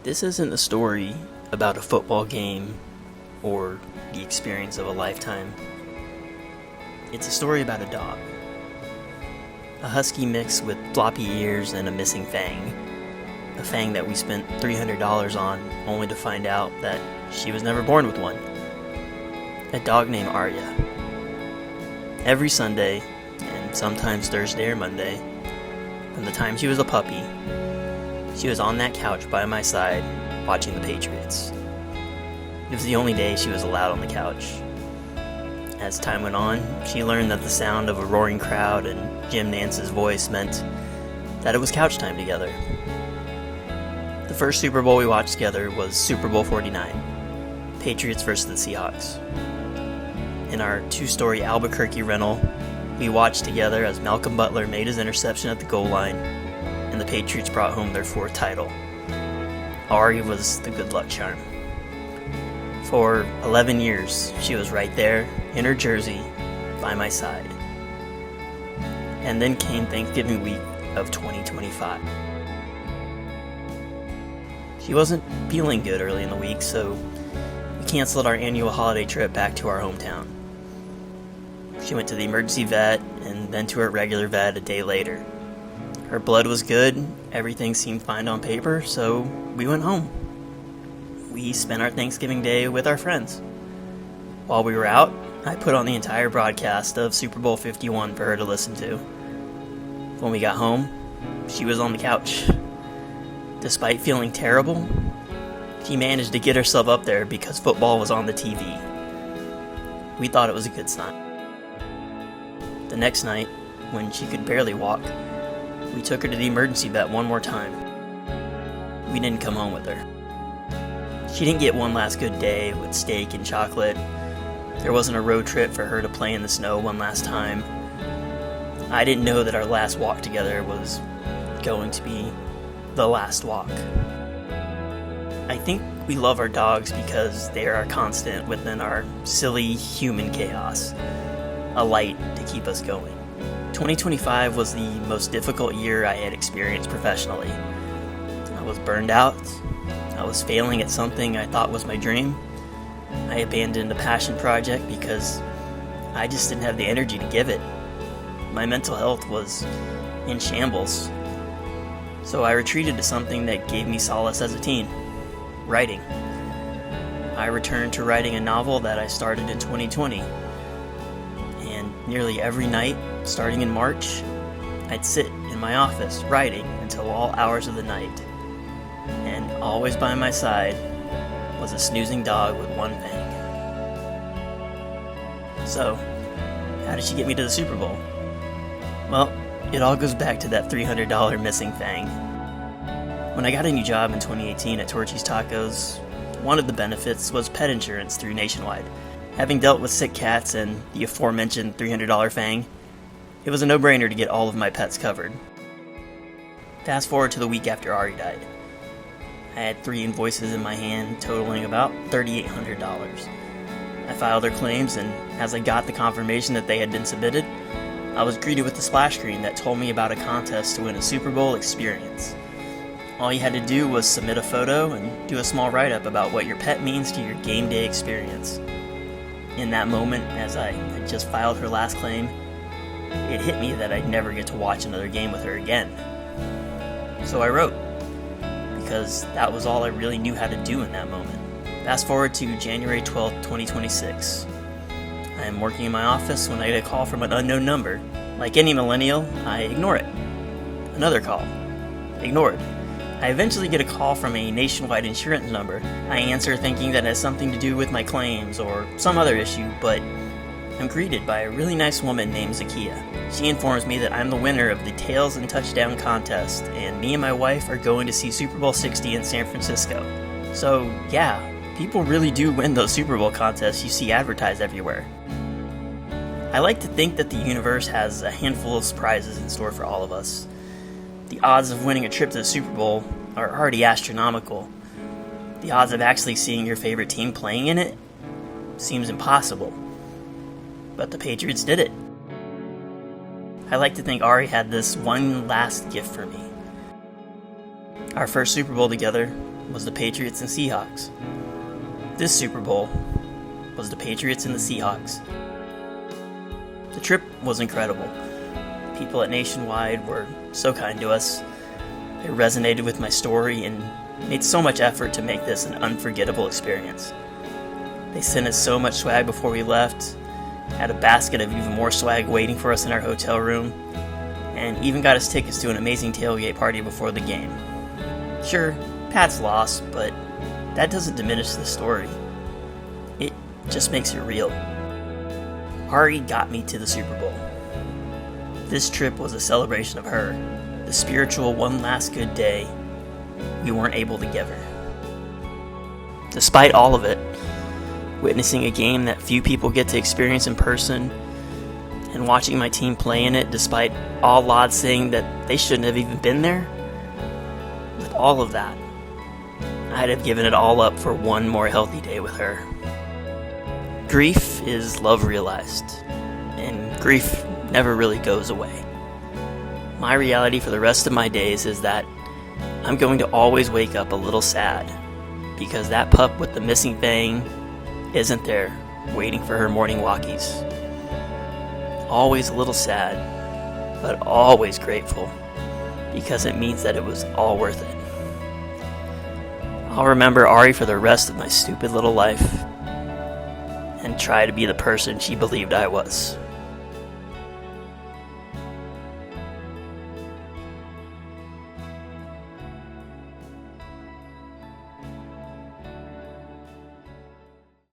This isn't a story about a football game or the experience of a lifetime. It's a story about a dog. A husky mix with floppy ears and a missing fang. A fang that we spent $300 on, only to find out that she was never born with one. A dog named Arya. Every Sunday, and sometimes Thursday or Monday, from the time she was a puppy, she was on that couch by my side, watching the Patriots. It was the only day she was allowed on the couch. As time went on, she learned that the sound of a roaring crowd and Jim Nance's voice meant that it was couch time together. The first Super Bowl we watched together was Super Bowl 49, Patriots versus the Seahawks. In our two-story Albuquerque rental, we watched together as Malcolm Butler made his interception at the goal line, and the Patriots brought home their fourth title. Arya was the good luck charm. For 11 years, she was right there, in her jersey, by my side. And then came Thanksgiving week of 2025. She wasn't feeling good early in the week, so we canceled our annual holiday trip back to our hometown. She went to the emergency vet, and then to her regular vet a day later. Her blood was good, everything seemed fine on paper, so we went home. We spent our Thanksgiving day with our friends. While we were out, I put on the entire broadcast of Super Bowl 51 for her to listen to. When we got home, she was on the couch. Despite feeling terrible, she managed to get herself up there because football was on the TV. We thought it was a good sign. The next night, when she could barely walk, we took her to the emergency vet one more time. We didn't come home with her. She didn't get one last good day with steak and chocolate. There wasn't a road trip for her to play in the snow one last time. I didn't know that our last walk together was going to be the last walk. I think we love our dogs because they are a constant within our silly human chaos, a light to keep us going. 2025 was the most difficult year I had experienced professionally. I was burned out. I was failing at something I thought was my dream. I abandoned a passion project because I just didn't have the energy to give it. My mental health was in shambles. So I retreated to something that gave me solace as a teen: writing. I returned to writing a novel that I started in 2020. And nearly every night, starting in March, I'd sit in my office writing until all hours of the night. And always by my side was a snoozing dog with one fang. So, how did she get me to the Super Bowl? Well, it all goes back to that $300 missing fang. When I got a new job in 2018 at Torchy's Tacos, one of the benefits was pet insurance through Nationwide. Having dealt with sick cats and the aforementioned $300 fang, it was a no-brainer to get all of my pets covered. Fast forward to the week after Arya died. I had 3 invoices in my hand totaling about $3,800. I filed their claims, and as I got the confirmation that they had been submitted, I was greeted with a splash screen that told me about a contest to win a Super Bowl experience. All you had to do was submit a photo and do a small write-up about what your pet means to your game day experience. In that moment, as I had just filed her last claim, it hit me that I'd never get to watch another game with her again. So I wrote, because that was all I really knew how to do in that moment. Fast forward to January 12th, 2026. I am working in my office when I get a call from an unknown number. Like any millennial, I ignore it. Another call. Ignored. I eventually get a call from a Nationwide insurance number. I answer thinking that it has something to do with my claims or some other issue, but I'm greeted by a really nice woman named Zakia. She informs me that I'm the winner of the Tails and Touchdown contest, and me and my wife are going to see Super Bowl 60 in San Francisco. So, yeah, people really do win those Super Bowl contests you see advertised everywhere. I like to think that the universe has a handful of surprises in store for all of us. The odds of winning a trip to the Super Bowl are already astronomical. The odds of actually seeing your favorite team playing in it seems impossible. But the Patriots did it. I like to think Arya had this one last gift for me. Our first Super Bowl together was the Patriots and Seahawks. This Super Bowl was the Patriots and the Seahawks. The trip was incredible. People at Nationwide were so kind to us. They resonated with my story and made so much effort to make this an unforgettable experience. They sent us so much swag before we left, had a basket of even more swag waiting for us in our hotel room, and even got us tickets to an amazing tailgate party before the game. Sure, Pats lost, but that doesn't diminish the story. It just makes it real. Arya got me to the Super Bowl. This trip was a celebration of her, the spiritual one last good day we weren't able to give her. Despite all of it, witnessing a game that few people get to experience in person, and watching my team play in it despite all odds saying that they shouldn't have even been there, with all of that, I'd have given it all up for one more healthy day with her. Grief is love realized, and grief never really goes away. My reality for the rest of my days is that I'm going to always wake up a little sad, because that pup with the missing fang isn't there waiting for her morning walkies. Always a little sad, but always grateful, because it means that it was all worth it. I'll remember Arya for the rest of my stupid little life, and try to be the person she believed I was.